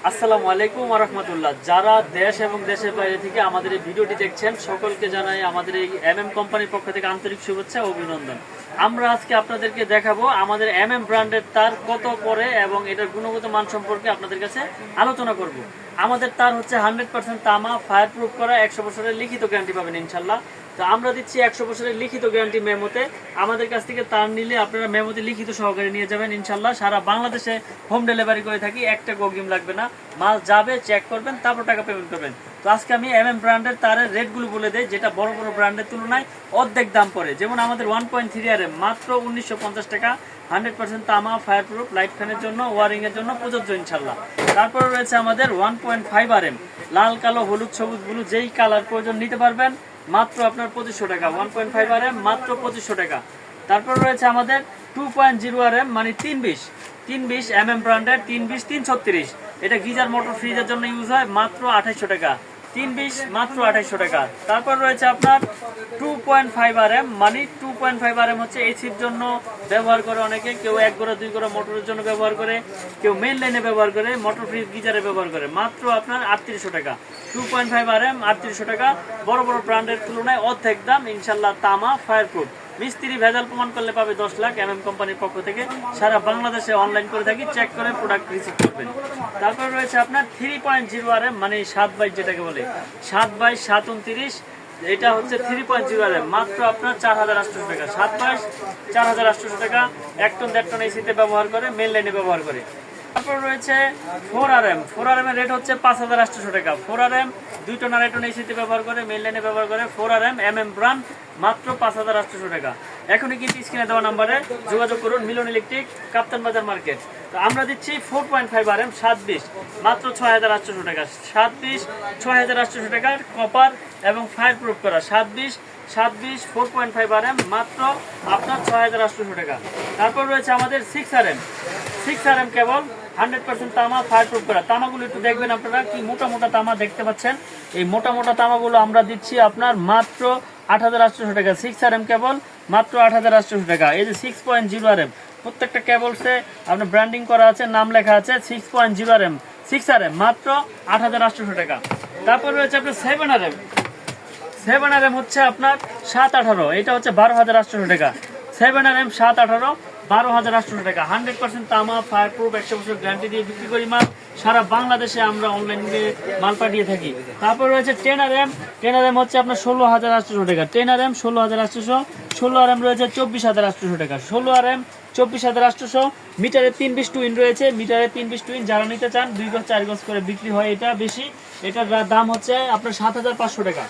আসসালামু আলাইকুম ওয়া রাহমাতুল্লাহ। যারা দেশ এবং দেশের বাইরে থেকে আমাদের এই ভিডিওটি দেখছেন সকলকে জানাই আমাদের এই এমএম কোম্পানির পক্ষ থেকে আন্তরিক শুভেচ্ছা ও অভিনন্দন। আমরা আজকে আপনাদেরকে দেখাবো আমাদের এমএম ব্র্যান্ডের তার কত পড়ে এবং এটার গুণগত মান সম্পর্কে আপনাদের কাছে আলোচনা করব। আমাদের তার হচ্ছে 100% তামা, ফায়ার প্রুফ করা, 100 বছরের লিখিত গ্যারান্টি পাবেন ইনশাল্লাহ। তো আমরা দিচ্ছি 100 বছরের লিখিত গ্যারান্টি মেমোতে। আমাদের কাছ থেকে তার নিলে আপনারা মেমোতে লিখিত সহকারে নিয়ে যাবেন ইনশাল্লাহ। সারা বাংলাদেশে হোম ডেলিভারি করে থাকি, একটা অগ্রিম লাগবে না। মাল যাবে, চেক করবেন, তারপর টাকা পেমেন্ট করবেন। তো আজকে আমি এমএম ব্র্যান্ডের তারের রেটগুলো বলে দেই, যেটা বড় বড় ব্র্যান্ডের তুলনায় অর্ধেক দাম পড়ে। যেমন আমাদের 1.3 RM মাত্র 1950 টাকা, 100% তামা, ফায়ার প্রুফ, লাইট ফ্যানের জন্য, ওয়ারিং এর জন্য প্রযোজ্য ইনশাল্লাহ। তারপরে রয়েছে আমাদের 1.5 RM লাল, কালো, হলুদ, সবুজ, ব্লু, যেই কালার প্রয়োজন নিতে পারবেন, মাত্র আপনার 2500 টাকা। 1.5 RM মাত্র 2500 টাকা। তারপর রয়েছে আমাদের 2.0 RM মানে 320 MM ব্র্যান্ডের 320-336, এটা গিজার মোটর ফ্রিজের জন্য ইউজ হয়, মাত্র 2800 টাকা। 320 মাত্র 2800 টাকা। তারপর রয়েছে আপনার 2.5 RM মানে 2.5 RM হচ্ছে এসির জন্য ব্যবহার করে অনেকে, কেউ 1 গোড়া 2 গোড়া মোটরের জন্য ব্যবহার করে, কেউ মেইন লাইনে ব্যবহার করে, মোটর ফ্রিজ গিজারে ব্যবহার করে, মাত্র আপনার 3800 টাকা। 2.5 RM 3800 টাকা। বড় বড় ব্র্যান্ডের তুলনায় অর্ধেক দাম ইনশাল্লাহ। তামা, ফায়ার প্রুফ, মিস্ত্রি ভেজাল প্রমাণ করলে পাবে 10 লাখ। এমএম কোম্পানির পক্ষ থেকে সারা বাংলাদেশে অনলাইন করে থাকি, চেক করে প্রোডাক্ট রিসিভ করবেন। তারপর রয়েছে আপনার 3.0 RM মানে 7/22 যেটাকে বলে, 7/7 29, এটা হচ্ছে 3.0 RM মাত্র আপনার 4800 টাকা। 7/22 4800 টাকা। 1 টন 1.5 টন এসিতে ব্যবহার করে, মেন লাইনে ব্যবহার করে। তারপর রয়েছে 4 RM। 4 RM এর রেট হচ্ছে 5800 টাকা। 4 RM 2 টন 2.5 টন এসিতে ব্যবহার করে, মেইন লাইনে ব্যবহার করে, 4 RM এমএম ব্র্যান্ড, মাত্র 5800 টাকা। এখনই কিন্তু স্ক্রিনে দেওয়া নাম্বারে যোগাযোগ করুন, মিলন ইলেকট্রিক, কাপ্তান বাজার মার্কেট। তো আমরা দিচ্ছি 4.5 RM 720 মাত্র 6800 টাকা। 720 6800 টাকার কপার এবং ফায়ার প্রুফ করা 720 4.5 RM মাত্র আপনার 6800 টাকা। তারপর রয়েছে আমাদের 6 RM। 6 RM কেবল 100% তামা, ফায়ার প্রুফ করা। তামাগুলো একটু দেখবেন আপনারা, কি মোটা মোটা তামা দেখতে পাচ্ছেন। এই মোটা মোটা তামাগুলো আমরা দিচ্ছি আপনার মাত্র 8800 টাকা। 6 RM কেবল মাত্র 8800 টাকা। এই যে 6.0 RM, প্রত্যেকটা কেবলসে আপনার ব্র্যান্ডিং করা আছে, নাম লেখা আছে। 6.0 RM 6 RM মাত্র 8800 টাকা। তারপর রয়েছে আপনার 7 RM। 7 RM হচ্ছে আপনার 718, এটা হচ্ছে 12800 টাকা। 7 RM 718 12800 টাকা। 100% তামা, ফায়ার প্রুফ, 100 বছর গ্যারান্টি দিয়ে বিক্রি করি মাল। সারা বাংলাদেশে আমরা অনলাইনে মাল পাঠিয়ে থাকি। তারপর রয়েছে 10 RM। 10 RM হচ্ছে আপনার 16800 টাকা। 10 RM 16800। 16 RM রয়েছে 24800 টাকা। 16 RM 24800। মিটারে 320 টুইন রয়েছে, মিটারে 320 টুইন যারা নিতে চান, 2 গজ 4 গজ করে বিক্রি হয়, এটা বেশি। এটার দাম হচ্ছে আপনার 7500 টাকা।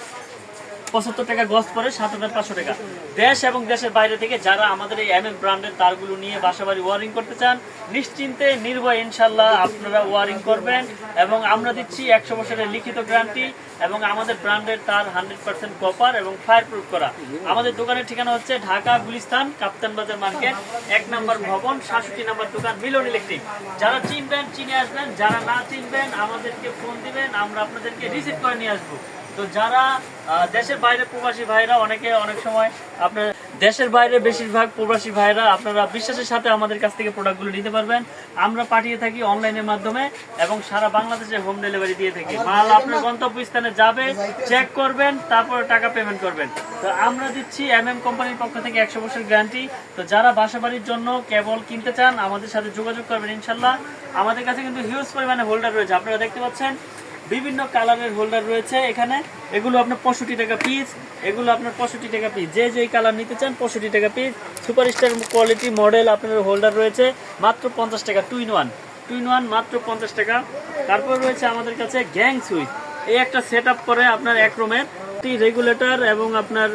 75 টাকা গজ পরে 7500 টাকা। দেশ এবং দেশের বাইরে থেকে যারা আমাদের এই এমএম ব্র্যান্ডের তারগুলো নিয়ে বাসাবাড়ি ওয়ারিং করতে চান, নিশ্চিন্তে নির্ভয় ইনশাল্লাহ আপনারা ওয়ারিং করবেন। এবং আমরা দিচ্ছি 100 বছরের লিখিত গ্যারান্টি এবং আমাদের ব্র্যান্ডের তার 100% কপার এবং ফায়ার প্রুফ করা। আমাদের দোকানের ঠিকানা হচ্ছে ঢাকা গুলিস্তান, কাপ্তান বাজার মার্কেট, 1 নম্বর ভবন, 67 নম্বর দোকান, মিলন ইলেকট্রিক। যারা চিনবেন চিনে আসবেন, যারা না চিনবেন আমাদেরকে ফোন দিবেন, আমরা আপনাদেরকে রিসিভ করে নিয়ে আসবো। তো যারা দেশের বাইরে প্রবাসী ভাইরা, অনেকে অনেক সময় আপনার দেশের বাইরে, বেশিরভাগ প্রবাসী ভাইরা আপনারা বিশ্বাসের সাথে আমাদের কাছ থেকে প্রোডাক্টগুলো নিতে পারবেন। আমরা পাঠিয়ে থাকি অনলাইনের মাধ্যমে এবং সারা বাংলাদেশে হোম ডেলিভারি দিয়ে থাকি। মাল আপনার গন্তব্যস্থানে যাবে, চেক করবেন, তারপর টাকা পেমেন্ট করবেন। তো আমরা দিচ্ছি এমএম কোম্পানির পক্ষ থেকে 100 বছর গ্যারান্টি। তো যারা বাসাবাড়ির জন্য কেবল কিনতে চান আমাদের সাথে যোগাযোগ করবেন ইনশাল্লাহ। আমাদের কাছে কিন্তু হিউজ পরিমাণে হোল্ডার রয়েছে, আপনারা দেখতে পাচ্ছেন বিভিন্ন কালারের হোল্ডার রয়েছে এখানে। এগুলো আপনার 65 টাকা পিস, এগুলো আপনার 65 টাকা পিস। যে যেই কালার নিতে চান 65 টাকা পিস। সুপারস্টার কোয়ালিটি মডেল আপনার হোল্ডার রয়েছে মাত্র 50 টাকা। 2 in 1 মাত্র 50 টাকা। তারপর রয়েছে আমাদের কাছে গ্যাং সুইচ, এই একটা সেট আপ করে আপনার 1 রুমের রেগুলেটর এবং আপনার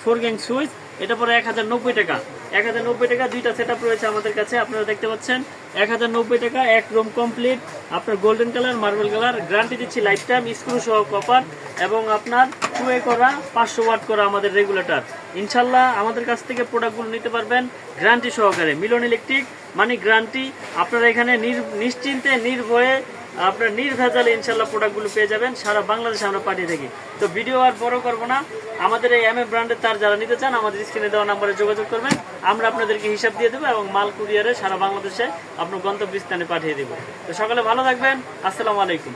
4 গ্যাং সুইচ, এটা পরে 1090 টাকা। 1090 টাকা। 2টা সেট আপ রয়েছে আমাদের কাছে, আপনারা দেখতে পাচ্ছেন। 1090 টাকা, 1 রুম কমপ্লিট। আপনার golden colour, marble colour, guarantee দিচ্ছি লাইফ টাইম, স্ক্রু সহ কপার এবং আপনার 2A করা 500 ওয়াট করা আমাদের রেগুলেটর। ইনশাল্লাহ আমাদের কাছ থেকে প্রোডাক্টগুলো নিতে পারবেন গ্যারান্টি সহকারে। মিলন ইলেকট্রিক মানে গ্যারান্টি। আপনারা এখানে নিশ্চিন্তে নির্ভয়ে আপনার নির্ভেজালে ইনশাল্লাহ প্রোডাক্টগুলো পেয়ে যাবেন। সারা বাংলাদেশে আমরা পাঠিয়ে থাকি। তো ভিডিও আর বড় করবো না, আমাদের এই এমএম ব্র্যান্ডের তার যারা নিতে চান আমাদের স্ক্রিনে দেওয়া নাম্বারে যোগাযোগ করবেন, আমরা আপনাদেরকে হিসাব দিয়ে দেবো এবং মাল কুরিয়ারে সারা বাংলাদেশে আপনার গন্তব্যস্থানে পাঠিয়ে দেবো। তো সকালে ভালো থাকবেন, আসসালামু আলাইকুম।